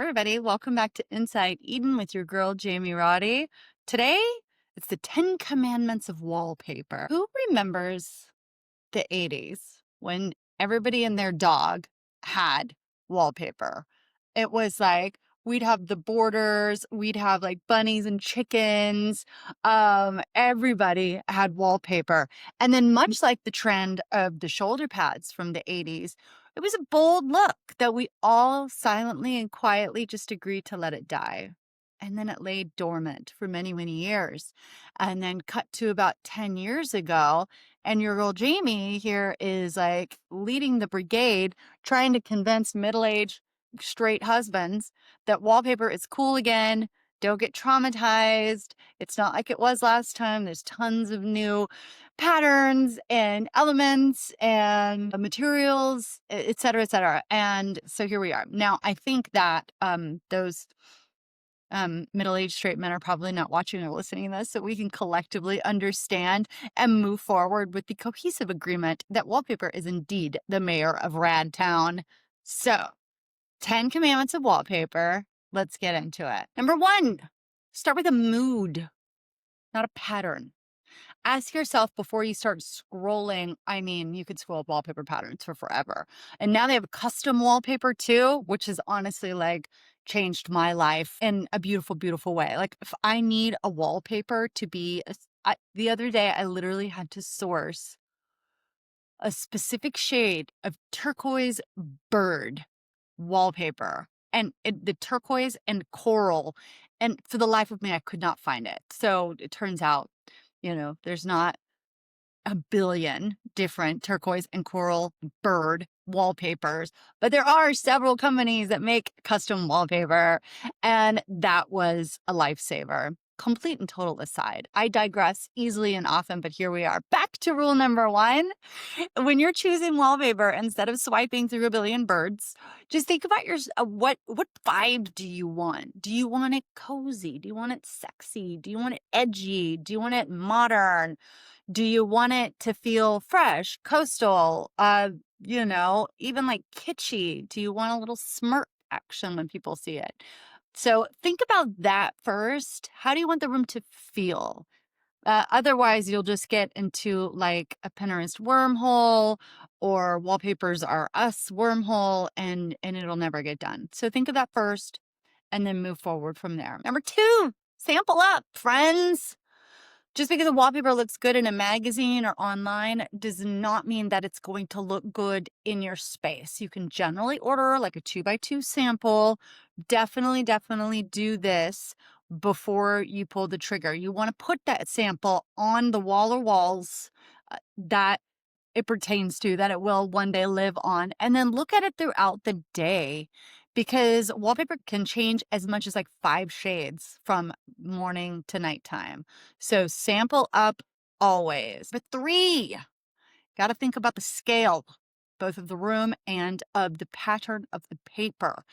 everybody, welcome back to Inside Eden with your girl, Jamie Roddy. Today, it's the 10 Commandments of Wallpaper. Who remembers the 80s when everybody and their dog had wallpaper? It was like we'd have the borders, we'd have like bunnies and chickens. Everybody had wallpaper. And then, much like the trend of the shoulder pads from the 80s, it was a bold look that we all silently and quietly just agreed to let it die. And then it lay dormant for many, many years. And then, cut to about 10 years ago, and your girl Jamie here is like leading the brigade, trying to convince middle-aged straight husbands that wallpaper is cool again. Don't get traumatized. It's not like it was last time. There's tons of new patterns and elements and materials, et cetera, et cetera. And so here we are. Now, I think that those middle-aged straight men are probably not watching or listening to this, so we can collectively understand and move forward with the cohesive agreement that wallpaper is indeed the mayor of Rad Town. So, 10 Commandments of Wallpaper. Let's get into it. Number 1, start with a mood, not a pattern. Ask yourself before you start scrolling. I mean, you could scroll wallpaper patterns for forever. And now they have custom wallpaper too, which has honestly like changed my life in a beautiful, beautiful way. Like if I need a wallpaper to be, the other day, I literally had to source a specific shade of turquoise bird wallpaper, and the turquoise and coral. And for the life of me, I could not find it. So it turns out, there's not a billion different turquoise and coral bird wallpapers, but there are several companies that make custom wallpaper, and that was a lifesaver. Complete and total aside, I digress easily and often, but here we are. Back to rule number 1. When you're choosing wallpaper, instead of swiping through a billion birds, just think about what vibe do you want? Do you want it cozy? Do you want it sexy? Do you want it edgy? Do you want it modern? Do you want it to feel fresh, coastal, even like kitschy? Do you want a little smirk action when people see it? So think about that first. How do you want the room to feel? Otherwise, you'll just get into like a Pinterest wormhole or Wallpapers Are Us wormhole, and it'll never get done. So think of that first and then move forward from there. Number 2, sample up, friends. Just because a wallpaper looks good in a magazine or online does not mean that it's going to look good in your space. You can generally order like a 2x2 sample. Definitely do this before you pull the trigger. You want to put that sample on the wall or walls that it pertains to, that it will one day live on, and then look at it throughout the day, because wallpaper can change as much as like 5 shades from morning to nighttime. So sample up always. But 3, got to think about the scale, both of the room and of the pattern of the paper.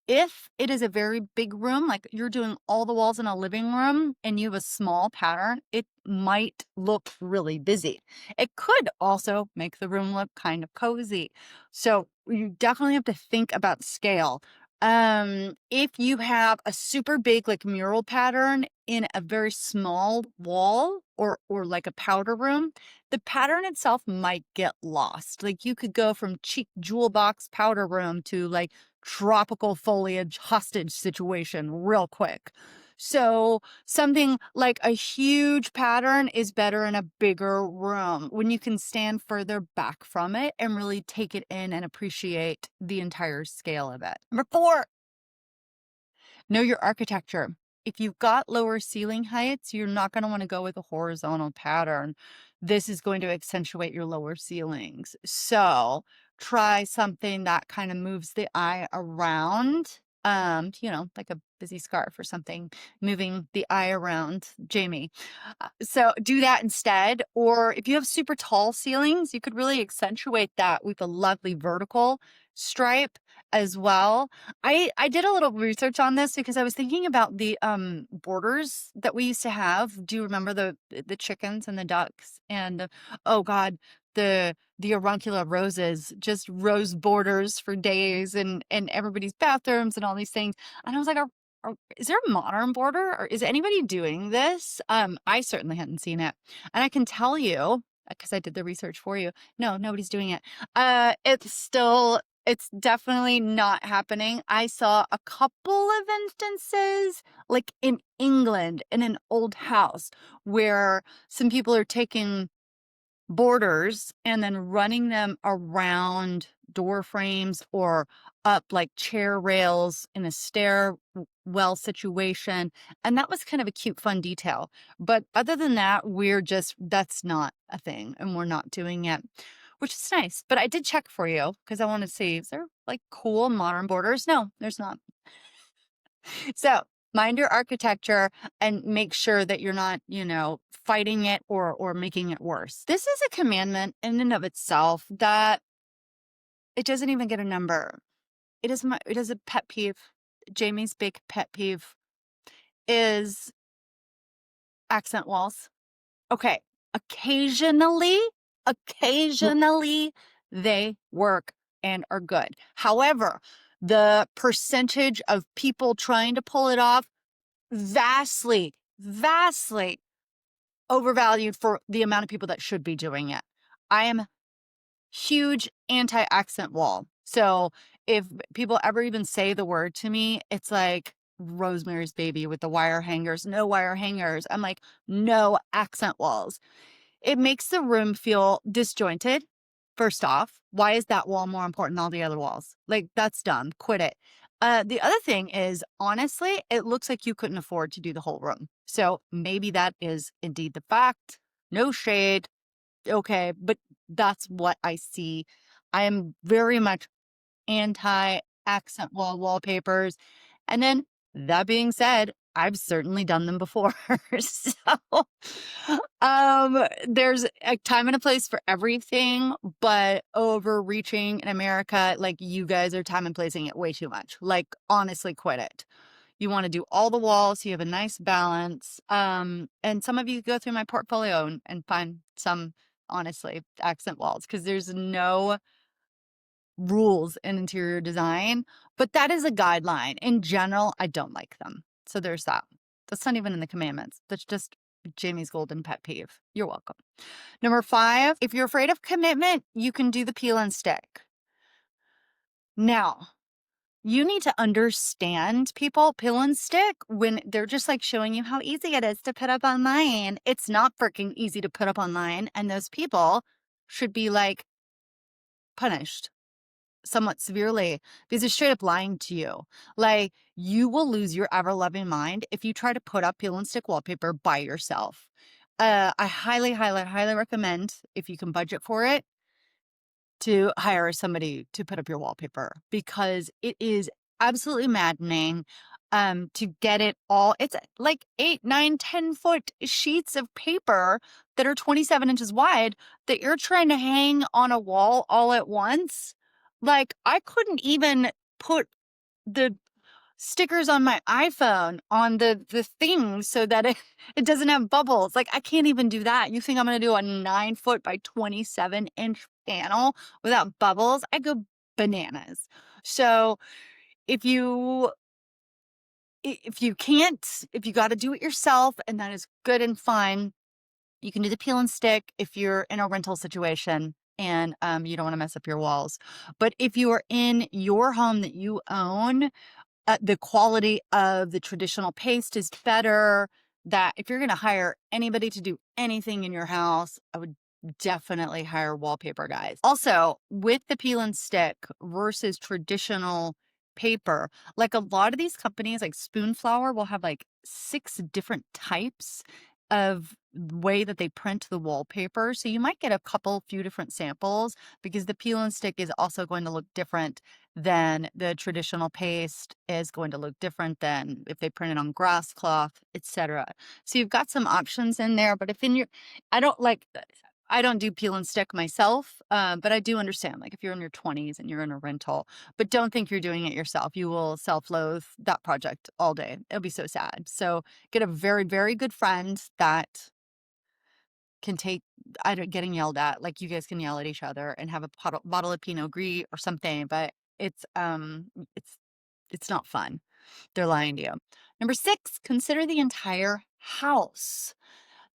If it is a very big room, like you're doing all the walls in a living room and you have a small pattern, it might look really busy. It could also make the room look kind of cozy. So you definitely have to think about scale. If you have a super big like mural pattern in a very small wall or like a powder room, the pattern itself might get lost. Like you could go from Chic jewel box powder room to like tropical foliage hostage situation real quick. So something like a huge pattern is better in a bigger room when you can stand further back from it and really take it in and appreciate the entire scale of it. Number 4, know your architecture. If you've got lower ceiling heights, you're not going to want to go with a horizontal pattern. This is going to accentuate your lower ceilings. So try something that kind of moves the eye around, like a busy scarf or something, moving the eye around, Jamie. So do that instead. Or if you have super tall ceilings, you could really accentuate that with a lovely vertical stripe as well. I did a little research on this because I was thinking about the borders that we used to have. Do you remember the chickens and the ducks and oh God, the auricula roses, just rose borders for days and everybody's bathrooms and all these things. And I was like, is there a modern border or is anybody doing this? I certainly hadn't seen it. And I can tell you, because I did the research for you, no, nobody's doing it. It's definitely not happening. I saw a couple of instances, like in England, in an old house, where some people are taking borders and then running them around door frames or up like chair rails in a stairwell situation. And that was kind of a cute, fun detail. But other than that, that's not a thing and we're not doing it, which is nice. But I did check for you because I want to see, is there like cool modern borders? No, there's not. So mind your architecture and make sure that you're not, fighting it or making it worse. This is a commandment in and of itself that it doesn't even get a number. It is a pet peeve. Jamie's big pet peeve is accent walls. Okay. Occasionally they work and are good. However, the percentage of people trying to pull it off vastly overvalued for the amount of people that should be doing it. I am huge anti-accent wall. So if people ever even say the word to me, it's like Rosemary's Baby with the wire hangers, no wire hangers. I'm like, no accent walls. It makes the room feel disjointed. First off, why is that wall more important than all the other walls? Like, that's dumb. Quit it. The other thing is, honestly, it looks like you couldn't afford to do the whole room. So maybe that is indeed the fact. No shade. Okay. But that's what I see. I am very much anti-accent wall wallpapers. And then that being said, I've certainly done them before. So there's a time and a place for everything, but overreaching in America, like you guys are time and placing it way too much. Like honestly, quit it. You want to do all the walls, so you have a nice balance. And some of you go through my portfolio and find some honestly accent walls because there's no rules in interior design, but that is a guideline. In general, I don't like them. So there's that. That's not even in the commandments. That's just Jamie's golden pet peeve. You're welcome. Number 5, if you're afraid of commitment, you can do the peel and stick. Now, you need to understand people peel and stick when they're just like showing you how easy it is to put up online. It's not freaking easy to put up online. And those people should be like punished somewhat severely because they're straight up lying to you. Like, you will lose your ever loving mind if you try to put up peel and stick wallpaper by yourself. I highly recommend, if you can budget for it, to hire somebody to put up your wallpaper because it is absolutely maddening to get it all. It's like 8, 9, 10-foot sheets of paper that are 27 inches wide that you're trying to hang on a wall all at once. Like, I couldn't even put the stickers on my iPhone on the thing so that it doesn't have bubbles. Like, I can't even do that. You think I'm going to do a 9-foot by 27-inch panel without bubbles? I go bananas. So if you can't, if you got to do it yourself, and that is good and fine, you can do the peel and stick if you're in a rental situation and you don't want to mess up your walls. But if you are in your home that you own, the quality of the traditional paste is better. That if you're going to hire anybody to do anything in your house, I would definitely hire wallpaper guys. Also, with the peel and stick versus traditional paper, like a lot of these companies like Spoonflower will have like 6 different types of way that they print the wallpaper. So you might get a few different samples because the peel and stick is also going to look different than the traditional paste, is going to look different than if they print it on grass cloth, etc. So you've got some options in there, but if in your, I don't like, I don't do peel and stick myself, but I do understand, like, if you're in your 20s and you're in a rental, but don't think you're doing it yourself. You will self-loathe that project all day. It'll be so sad. So get a very, very good friend that can take, I don't, getting yelled at, like, you guys can yell at each other and have a bottle of Pinot Gris or something, but it's not fun. They're lying to you. Number 6, consider the entire house.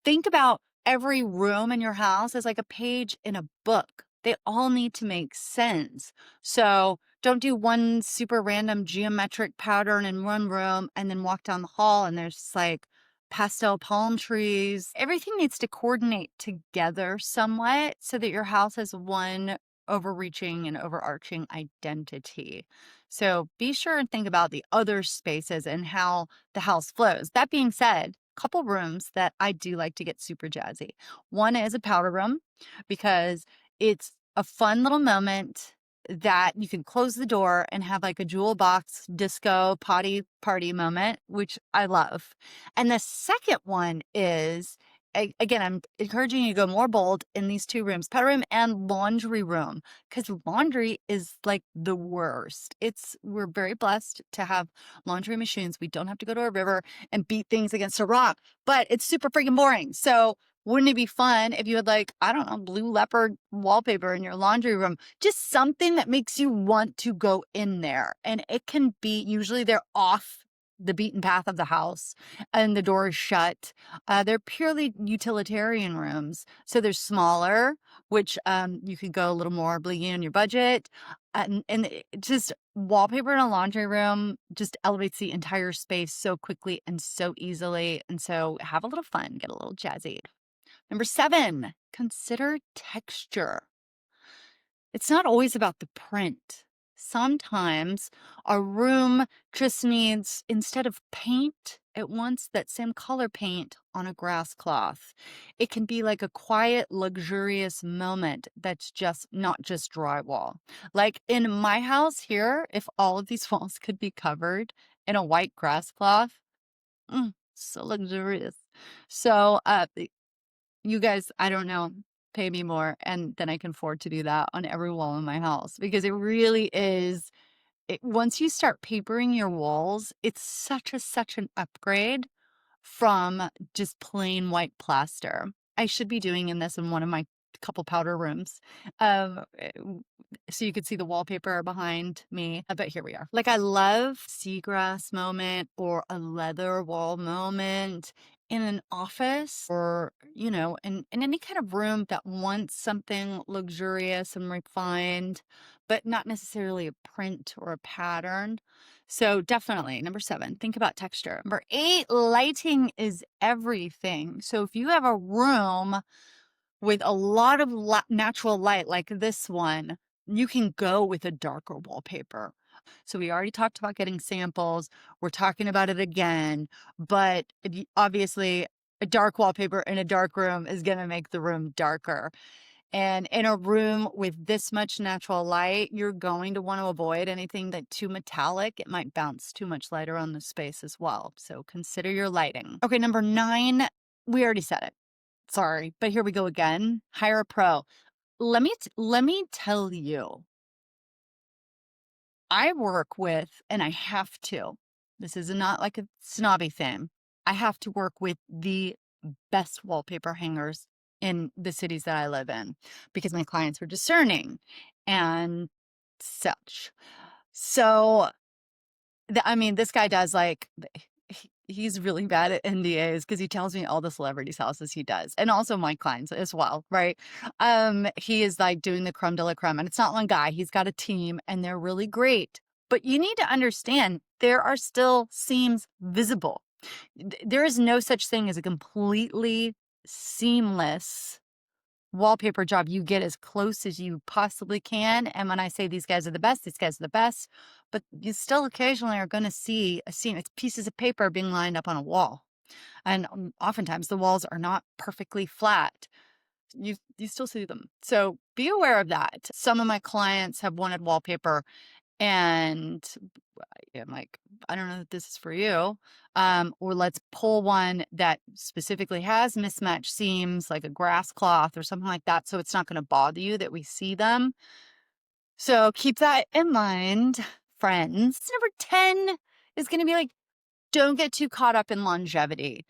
Think about every room in your house as like a page in a book. They all need to make sense. So don't do one super random geometric pattern in one room and then walk down the hall and there's just like pastel palm trees. Everything needs to coordinate together somewhat so that your house has one overreaching and overarching identity. So be sure and think about the other spaces and how the house flows. That being said, couple rooms that I do like to get super jazzy. One is a powder room because it's a fun little moment that you can close the door and have like a jewel box disco potty party moment, which I love. And the second one is, again, I'm encouraging you to go more bold in these 2 rooms, powder room and laundry room, because laundry is like the worst. We're very blessed to have laundry machines. We don't have to go to a river and beat things against a rock, but it's super freaking boring. So wouldn't it be fun if you had, like, I don't know, blue leopard wallpaper in your laundry room? Just something that makes you want to go in there. And it can be, usually they're off the beaten path of the house and the door is shut. They're purely utilitarian rooms. So they're smaller, which you could go a little more blingy on your budget. And just wallpaper in a laundry room just elevates the entire space so quickly and so easily. And so have a little fun, get a little jazzy. Number 7, consider texture. It's not always about the print. Sometimes a room just needs, instead of paint, it wants that same color paint on a grass cloth. It can be like a quiet, luxurious moment that's just not just drywall. Like in my house here, if all of these walls could be covered in a white grass cloth, so luxurious. So, you guys, I don't know, pay me more and then I can afford to do that on every wall in my house because it really is. Once you start papering your walls, it's such an upgrade from just plain white plaster. I should be doing in this in one of my couple powder rooms. So you could see the wallpaper behind me, but here we are. Like, I love seagrass moment or a leather wall moment in an office or, in any kind of room that wants something luxurious and refined, but not necessarily a print or a pattern. So definitely, number 7, think about texture. Number 8, lighting is everything. So if you have a room with a lot of natural light like this one, you can go with a darker wallpaper. So we already talked about getting samples. We're talking about it again, but obviously a dark wallpaper in a dark room is going to make the room darker. And in a room with this much natural light, you're going to want to avoid anything that's too metallic. It might bounce too much light around the space as well. So consider your lighting. Okay, number 9, we already said it. Sorry, but here we go again. Hire a pro. Let me tell you, I work with, and I have to, this is not like a snobby thing. I have to work with the best wallpaper hangers in the cities that I live in because my clients are discerning and such. So I mean, this guy does like, he's really bad at NDAs because he tells me all the celebrities' houses he does, and also my clients as well, right? He is like doing the creme de la creme, and it's not one guy. He's got a team, and they're really great. But you need to understand there are still seams visible. There is no such thing as a completely seamless wallpaper job. You get as close as you possibly can. And when I say these guys are the best, these guys are the best, but you still occasionally are going to see a seam. It's pieces of paper being lined up on a wall. And oftentimes the walls are not perfectly flat. You still see them. So be aware of that. Some of my clients have wanted wallpaper And I'm like, I don't know if this is for you. Or let's pull one that specifically has mismatched seams, like a grass cloth or something like that. So it's not going to bother you that we see them. So keep that in mind, friends. Number 10 is going to be like, don't get too caught up in longevity.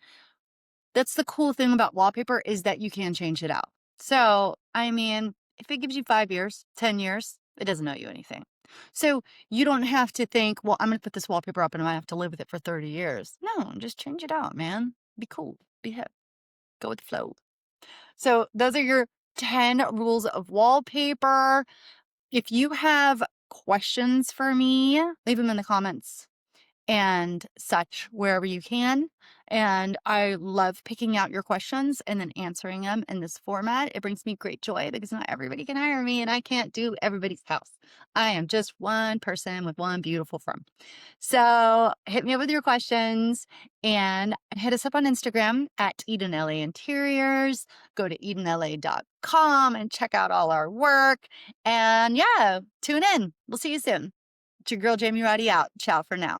That's the cool thing about wallpaper is that you can change it out. So, I mean, if it gives you 5 years, 10 years, it doesn't owe you anything. So you don't have to think, well, I'm going to put this wallpaper up and I might have to live with it for 30 years. No, just change it out, man. Be cool. Be hip. Go with the flow. So those are your 10 rules of wallpaper. If you have questions for me, leave them in the comments and such wherever you can. And I love picking out your questions and then answering them in this format. It brings me great joy because not everybody can hire me and I can't do everybody's house. I am just one person with one beautiful firm. So hit me up with your questions and hit us up on Instagram at EdenLA Interiors. Go to EdenLA.com and check out all our work. And yeah, tune in. We'll see you soon. It's your girl, Jamie Roddy out. Ciao for now.